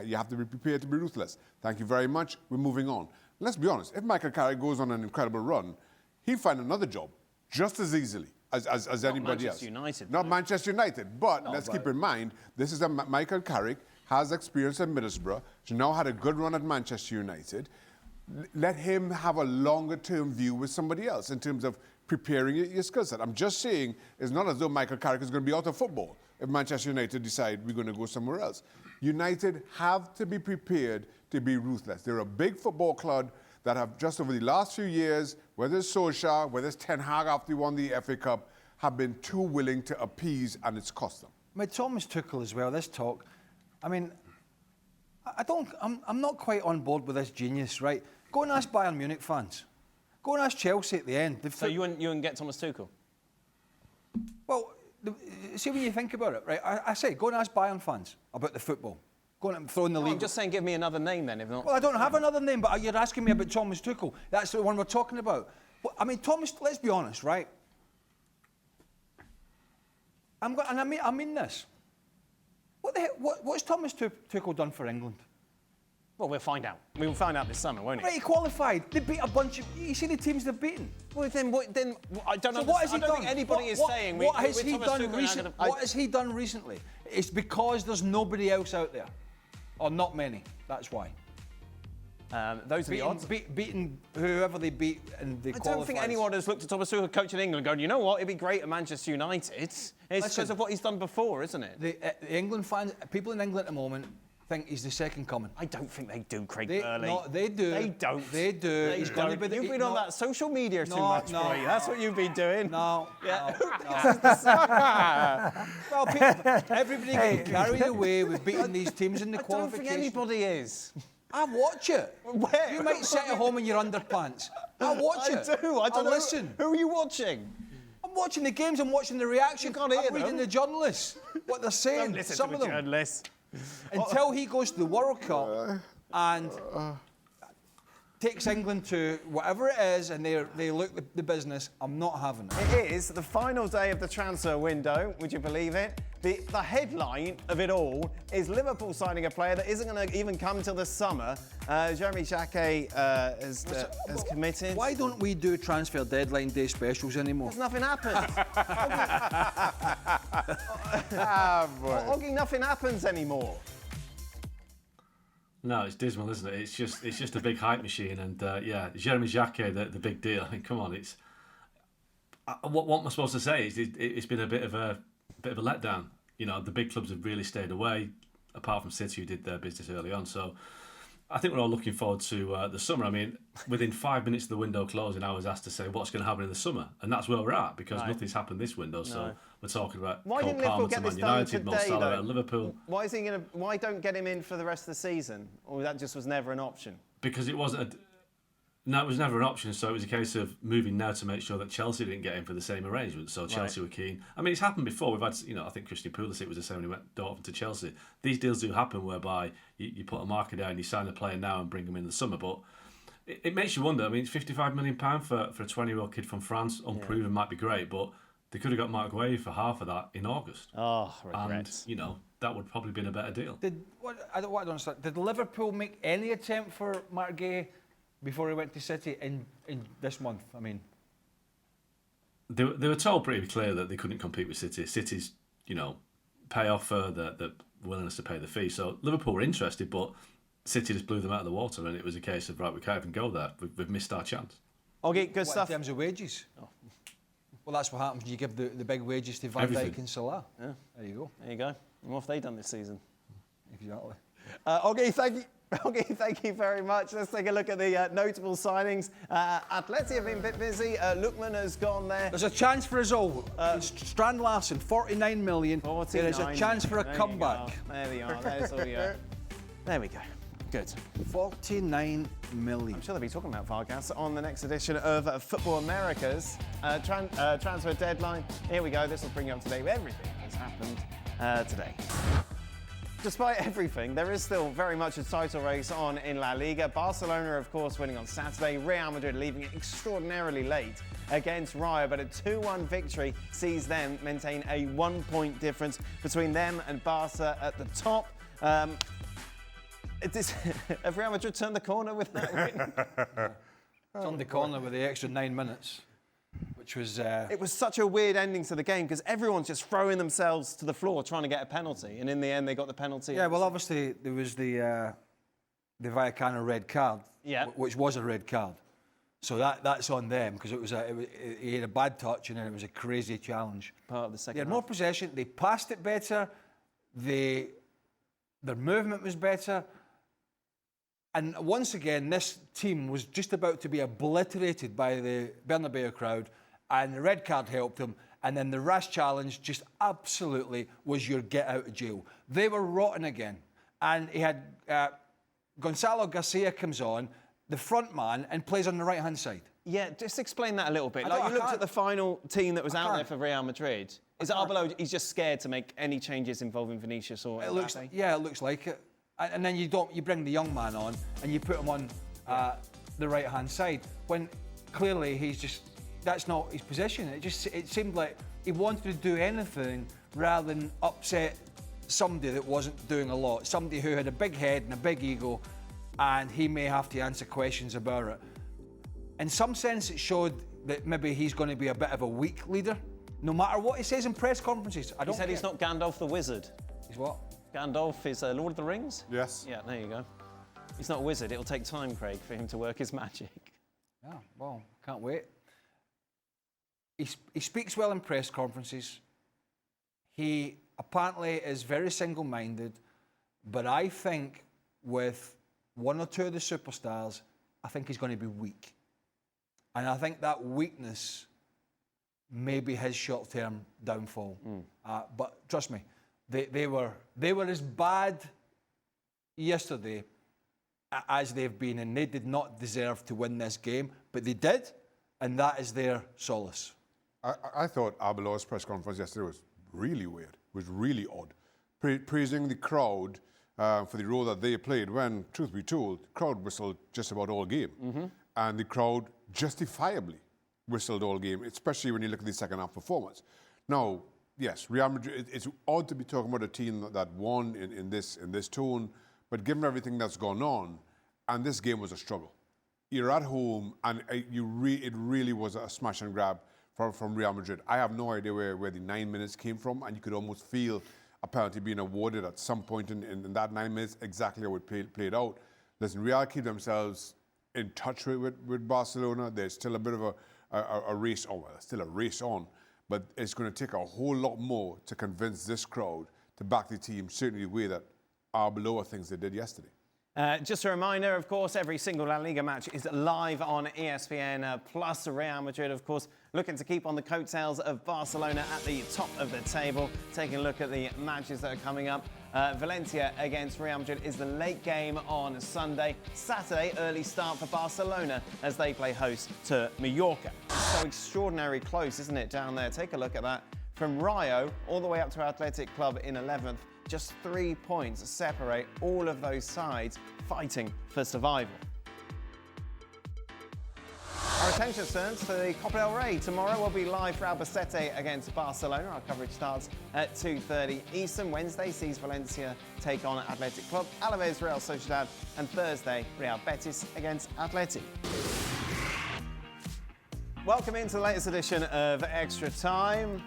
you have to be prepared to be ruthless. Thank you very much, we're moving on. Let's be honest, if Michael Carrick goes on an incredible run, he'll find another job just as easily as anybody else. Not Manchester United, but let's keep in mind, this is Michael Carrick has experience at Middlesbrough. He's now had a good run at Manchester United. Let him have a longer-term view with somebody else in terms of preparing your skill set. I'm just saying, it's not as though Michael Carrick is going to be out of football if Manchester United decide we're going to go somewhere else. United have to be prepared to be ruthless. They're a big football club that have just over the last few years, whether it's Solskjaer, whether it's Ten Hag after he won the FA Cup, have been too willing to appease, and it's cost them. With Thomas Tuchel as well, this talk, I mean, I'm not quite on board with this genius, right? Go and ask Bayern Munich fans. Go and ask Chelsea at the end. So you wouldn't get Thomas Tuchel? Well, see when you think about it, right? I say, go and ask Bayern fans about the football. Go and throw in the league. I'm just saying, give me another name then, if not. Well, I don't have another name, but you're asking me about Thomas Tuchel. That's the one we're talking about. Well, I mean, Thomas, let's be honest, right? I mean this. What the heck? What's Thomas Tuchel done for England? Well, we'll find out. We'll find out this summer, won't we? Right, he qualified. They beat a bunch of... You see the teams they've beaten? Well, then I don't know. What has he done? I don't think anybody is saying... What has he done recently? It's because there's nobody else out there. Or not many. That's why. Those are the odds. Beating whoever they beat in the qualifiers. I don't think anyone has looked at Thomas Tuchel coaching England going, you know what, it'd be great at Manchester United. It's because of what he's done before, isn't it? The England fans, people in England at the moment, think he's the second coming. I don't think they do, Craig Burley. No, they do. They don't. They do. You've been on that social media too much, boy. That's what you've been doing. No. Yeah. Well, everybody getting carried away with beating these teams in the qualification. I don't think anybody is. I watch it. Where? You might sit at home in your underpants. I watch it. I do. I don't know. Listen. Who are you watching? I'm watching the games. I'm watching the reaction. You can't hear I'm reading the journalists, what they're saying. Don't listen Some to of the them. journalists. Until he goes to the World Cup and takes England to whatever it is and they look the business, I'm not having it. It is the final day of the transfer window, would you believe it? The headline of it all is Liverpool signing a player that isn't going to even come till the summer. Jeremy Jacquet has committed. Why don't we do transfer deadline day specials anymore? Because nothing happens. Oggy, nothing happens anymore. No, it's dismal, isn't it? It's just a big hype machine, and Jeremy Jacquet, the big deal. I mean, come on, it's what am I supposed to say? It's been a bit of a letdown. You know, the big clubs have really stayed away, apart from City, who did their business early on. So I think we're all looking forward to the summer. I mean, within 5 minutes of the window closing, I was asked to say what's going to happen in the summer, and that's where we're at because nothing's happened this window. So we're talking about Cole Palmer to Man United, Mo Salah at Liverpool. Why don't get him in for the rest of the season, or that just was never an option? Because it wasn't. No, it was never an option, so it was a case of moving now to make sure that Chelsea didn't get in for the same arrangement. So Chelsea were keen. I mean, it's happened before. We've had, I think Christian Pulisic was the same when he went Dortmund to Chelsea. These deals do happen whereby you put a marker down, you sign a player now and bring him in the summer. But it makes you wonder. I mean, it's £55 million for a 20-year-old kid from France. Unproven might be great, but they could have got Mark Guay for half of that in August. Oh, regrets. And, that would probably have been a better deal. I don't understand. Did Liverpool make any attempt for Mark Guay before he went to City in this month? I mean, they were told pretty clear that they couldn't compete with City. City's, pay offer, the willingness to pay the fee. So Liverpool were interested, but City just blew them out of the water, and it was a case of, right, we can't even go there. We've missed our chance. Okay, good stuff. In terms of wages? Oh. Well, that's what happens when you give the big wages to Van Dijk and Salah. Yeah. There you go. There you go. And what have they done this season? Exactly. Okay, thank you. Rogi, thank you very much. Let's take a look at the notable signings. Atleti have been a bit busy. Lookman has gone there. There's a chance for us all. Strand Larsen, 49 million. 49 there is a chance for a there comeback. There we are. There's all your... There we go. Good. 49 million. I'm sure they'll be talking about Vargas on the next edition of Football Americas. Transfer deadline. Here we go. This will bring you up to date with everything that's happened today. Despite everything, there is still very much a title race on in La Liga. Barcelona, of course, winning on Saturday. Real Madrid leaving it extraordinarily late against Rayo, but a 2-1 victory sees them maintain a 1-point difference between them and Barca at the top. Have Real Madrid turned the corner with that win? Turned the corner with the extra 9 minutes, which was... It was such a weird ending to the game because everyone's just throwing themselves to the floor trying to get a penalty, and in the end they got the penalty. Yeah, well, obviously there was the Vallecano red card, which was a red card. So that's on them because he had a bad touch and then it was a crazy challenge. Part of the second They had half. more possession, they passed it better, their movement was better. And once again, this team was just about to be obliterated by the Bernabeu crowd, and the red card helped them. And then the rash challenge just absolutely was your get out of jail. They were rotten again. And he had Gonzalo Garcia comes on, the front man, and plays on the right-hand side. Yeah, just explain that a little bit. I Like you looked can't. at the final team that was out there can't. for Real Madrid. Is it Arbeloa? He's just scared to make any changes involving Vinicius or It looks, Mbappe? yeah, it looks like it. And then you bring the young man on and you put him on the right-hand side when clearly that's not his position. It seemed like he wanted to do anything rather than upset somebody that wasn't doing a lot, somebody who had a big head and a big ego, and he may have to answer questions about it. In some sense, it showed that maybe he's going to be a bit of a weak leader, no matter what he says in press conferences. He said he's not Gandalf the Wizard. He's what? Gandalf is Lord of the Rings? Yes. Yeah, there you go. He's not a wizard. It'll take time, Craig, for him to work his magic. Yeah, well, can't wait. He speaks well in press conferences. He apparently is very single-minded, but I think with one or two of the superstars, I think he's going to be weak. And I think that weakness may be his short-term downfall. But trust me, they were as bad yesterday as they've been, and they did not deserve to win this game, but they did, and that is their solace. I thought Arbeloa's press conference yesterday was really weird. It was really odd. Praising the crowd for the role that they played when, truth be told, the crowd whistled just about all game. And the crowd justifiably whistled all game, especially when you look at the second half performance. Now, yes, Real Madrid, it's odd to be talking about a team that won in this tone, but given everything that's gone on, and this game was a struggle. You're at home, and it really was a smash and grab from Real Madrid. I have no idea where the 9 minutes came from, and you could almost feel a penalty being awarded at some point in that 9 minutes, exactly how it played out. Listen, Real keep themselves in touch with Barcelona. There's still a bit of a race on. Well, still a race on, but it's going to take a whole lot more to convince this crowd to back the team, certainly the way that Arbeloa thinks they did yesterday. Just a reminder, of course, every single La Liga match is live on ESPN Plus. Real Madrid, of course, looking to keep on the coattails of Barcelona at the top of the table. Taking a look at the matches that are coming up. Valencia against Real Madrid is the late game on Sunday. Saturday, early start for Barcelona as they play host to Mallorca. So extraordinarily close, isn't it, down there? Take a look at that. From Rayo all the way up to Athletic Club in 11th. Just 3 points separate all of those sides fighting for survival. Our attention turns to the Copa del Rey. Tomorrow we'll be live for Albacete against Barcelona. Our coverage starts at 2:30 Eastern. Wednesday sees Valencia take on Athletic Club, Alaves Real Sociedad, and Thursday Real Betis against Atleti. Welcome into the latest edition of Extra Time.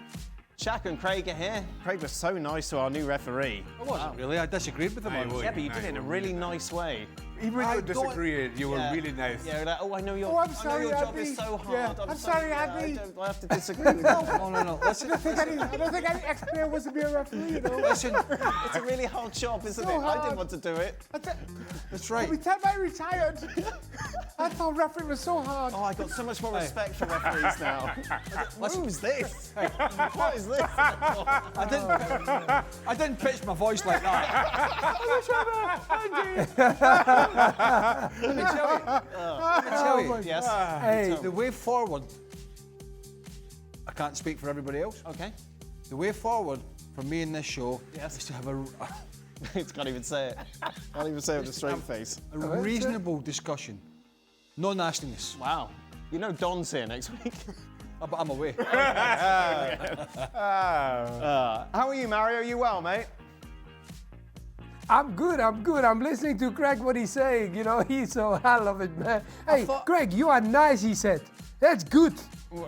Shaq and Craig are here. Craig was so nice to our new referee. I wasn't really. I disagreed with him. Yeah, but you did it in a really nice way. Even when you disagreed, you were really nice. Yeah, like, oh, I know your, Oh, I'm I know sorry, your job Andy. is so hard. Yeah, I'm sorry, Andy. I have to disagree with you. No. Listen, I don't think any ex-player wants to be a referee, you know. listen. It's a really hard job, isn't So it? I hard. didn't want to do it. That's right. Every time I retired, I thought refereeing was so hard. Oh, I got so much more respect for referees now. Who's this? What is this? I didn't pitch my voice like that. Let me tell you. Yes. Hey, The way forward, I can't speak for everybody else. Okay. The way forward for me in this show Yes. is to have a Can't even say it. Can't even say it with a straight face. reasonable discussion. No nastiness. Wow. You know Don's here next week. Oh, but I'm away. How are you, Mario? You well, mate? I'm good. I'm listening to Craig, what he's saying. You know, I love it, man. Hey, Craig, you are nice, he said. That's good.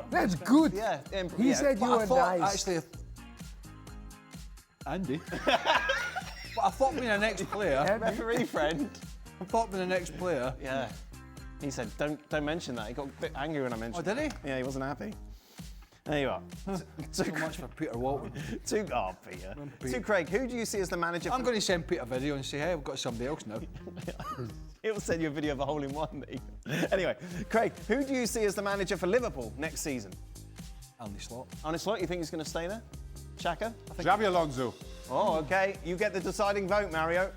That's good. Yeah. He said you But I were thought, nice. actually, Andy. But I thought being an ex-player, Referee friend. Yeah. Yeah. He said, don't mention that. He got a bit angry when I mentioned Oh, did he? Yeah, he wasn't happy. There you are. So much for Peter Walton. Peter. To Craig, who do you see as the manager? I'm going to send Peter a video and say, hey, we've got somebody else now. He'll send you a video of a hole-in-one. Anyway, Craig, who do you see as the manager for Liverpool next season? Andy Slot. Honest Slot, you think he's going to stay there? Xhaka? Xabi Alonso. Oh, okay. You get the deciding vote, Mario.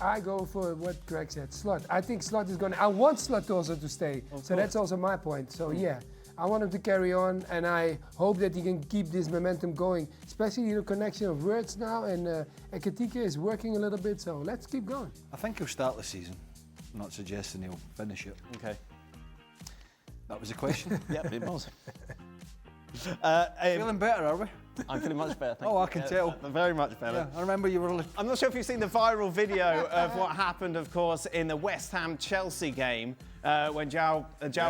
I go for what Greg said, Slot. I think Slot is going to... I want Slot also to stay. So that's also my point. So yeah, I want him to carry on, and I hope that he can keep this momentum going, especially the connection of words now, and Ekitike is working a little bit, so let's keep going. I think he'll start the season. I'm not suggesting he'll finish it. Okay. That was the question. Yep, it was. Feeling better, are we? I'm feeling much better. Thank Oh, you. I can tell. Very much better. Yeah, I remember you were... I'm not sure if you've seen the viral video of what happened, of course, in the West Ham-Chelsea game when João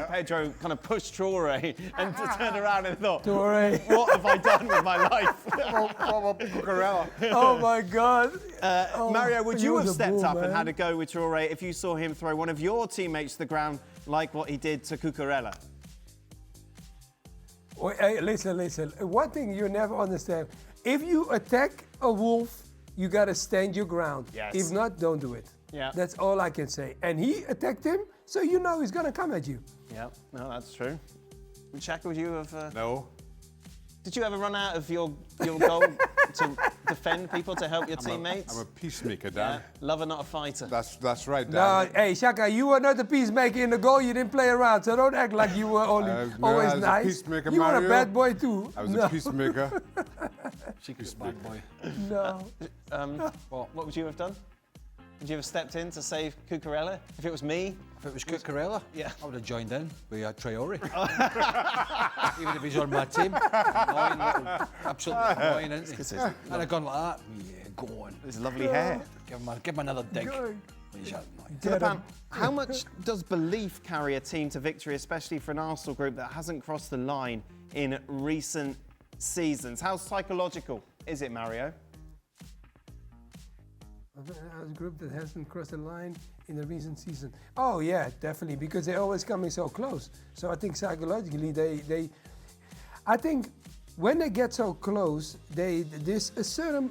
Pedro kind of pushed Traore and turned around and thought, Traore. what have I done with my life? Oh my God. Mario, would he you was have a stepped bull, up and man. had a go with Traore if you saw him throw one of your teammates to the ground like what he did to Cucurella? Wait, hey, listen. One thing you never understand. If you attack a wolf, you gotta stand your ground. Yes. If not, don't do it. Yeah. That's all I can say. And he attacked him, so you know he's gonna come at you. Yeah, no, that's true. Xhaka, would you have... No. Did you ever run out of your goal to defend people, to help your teammates? I'm a peacemaker, Dan. Lover, not a fighter. That's right, No, Dan. hey, Shaka, you were not the peacemaker in the goal. You didn't play around, so don't act like you were only No, always I was a nice. peacemaker, You were a Mario. bad boy too. I was a peacemaker. Secret bad boy. No. What would you have done? Would you have stepped in to save Cucurella? If it was me? If it was Cucurella, Yeah. I would have joined in with Traore. Even if he's on my team. Annoying little, absolutely annoying, isn't he? And I've gone like that. Yeah, go on. His lovely hair. Give him another dig. Good. He's annoying. Philippan, how much does belief carry a team to victory, especially for an Arsenal group that hasn't crossed the line in recent seasons? How psychological is it, Mario? A group that hasn't crossed the line in the recent season. Oh yeah, definitely, because they're always coming so close. So I think psychologically, I think when they get so close, there's a certain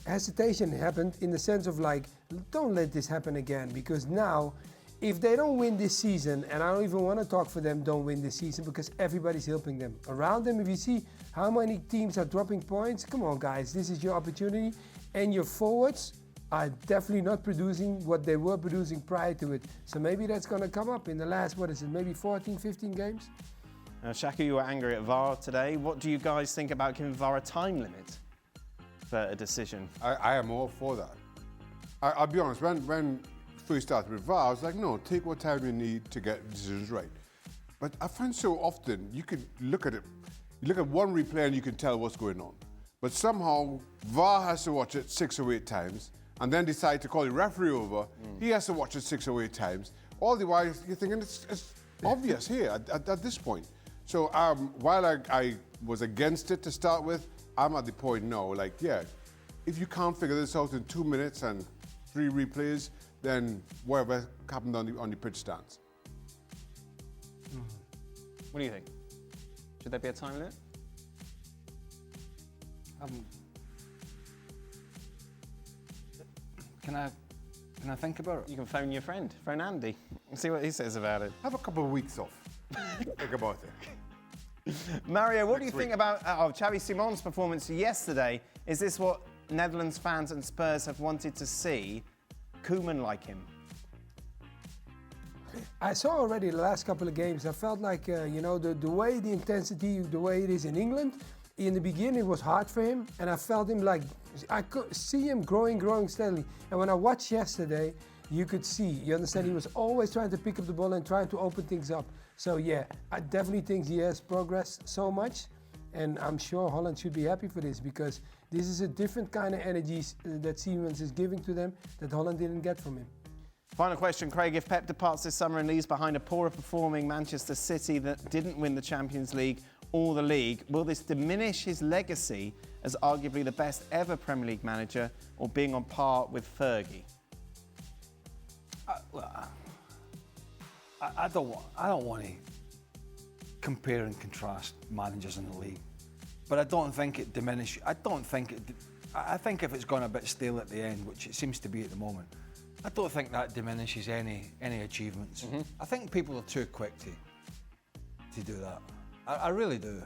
hesitation happened in the sense of like, don't let this happen again, because now, if they don't win this season, and I don't even want to talk for them, don't win this season, because everybody's helping them around them. If you see how many teams are dropping points, come on guys, this is your opportunity, and your forwards are definitely not producing what they were producing prior to it. So maybe that's going to come up in the last, maybe 14, 15 games? Xhaka, you were angry at VAR today. What do you guys think about giving VAR a time limit for a decision? I am all for that. I'll be honest, when first started with VAR, I was like, no, take what time you need to get decisions right. But I find so often, you can look at it, you look at one replay and you can tell what's going on. But somehow, VAR has to watch it 6 or 8 times, and then decide to call the referee over. He has to watch it 6 or 8 times. All the while, you're thinking it's obvious here at this point. So while I was against it to start with, I'm at the point now, like, yeah, if you can't figure this out in 2 minutes and 3 replays, then whatever happened on the pitch stands. What do you think? Should there be a time limit? Can I think about it? You can phone your friend, phone Andy, and see what he says about it. Have a couple of weeks off. Think about it. Mario, what do you think about Xavi Simon's performance yesterday? Is this what Netherlands fans and Spurs have wanted to see? Koeman like him? I saw already the last couple of games. I felt like, the way the intensity, the way it is in England, in the beginning it was hard for him, and I felt him like, I could see him growing steadily. And when I watched yesterday, you could see, you understand, he was always trying to pick up the ball and trying to open things up. So yeah, I definitely think he has progressed so much, and I'm sure Holland should be happy for this, because this is a different kind of energy that Siemens is giving to them that Holland didn't get from him. Final question, Craig. If Pep departs this summer and leaves behind a poorer performing Manchester City that didn't win the Champions League or the league, will this diminish his legacy as arguably the best ever Premier League manager, or being on par with Fergie? I don't want to compare and contrast managers in the league, but I don't think it diminishes. I think if it's gone a bit stale at the end, which it seems to be at the moment, I don't think that diminishes any achievements. Mm-hmm. I think people are too quick to do that. I really do.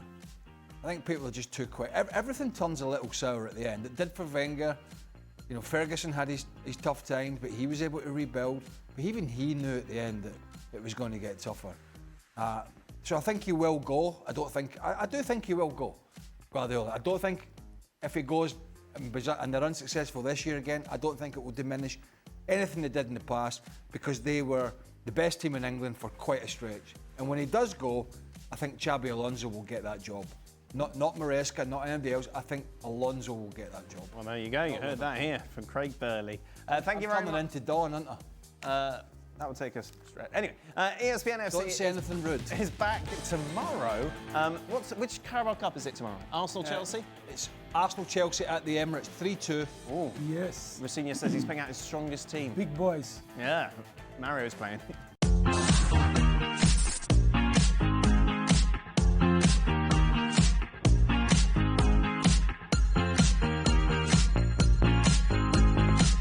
I think people are just too quick. Everything turns a little sour at the end. It did for Wenger. You know, Ferguson had his tough times, but he was able to rebuild. But even he knew at the end that it was going to get tougher. So I think he will go. I do think he will go, Guardiola. I don't think if he goes and they're unsuccessful this year again, I don't think it will diminish anything they did in the past, because they were the best team in England for quite a stretch. And when he does go, I think Xabi Alonso will get that job. Not Maresca, not anybody else. I think Alonso will get that job. Well, there you go. You heard that here from Craig Burley. Thank you very much. Coming into Dawn, aren't I? That would take us straight. Anyway, ESPN FC Don't say anything rude. is back tomorrow. Which Carabao Cup is it tomorrow? Arsenal-Chelsea? It's Arsenal-Chelsea at the Emirates, 3-2. Oh, Yes, Mourinho says he's picking out his strongest team. big boys. Yeah, Mario's playing.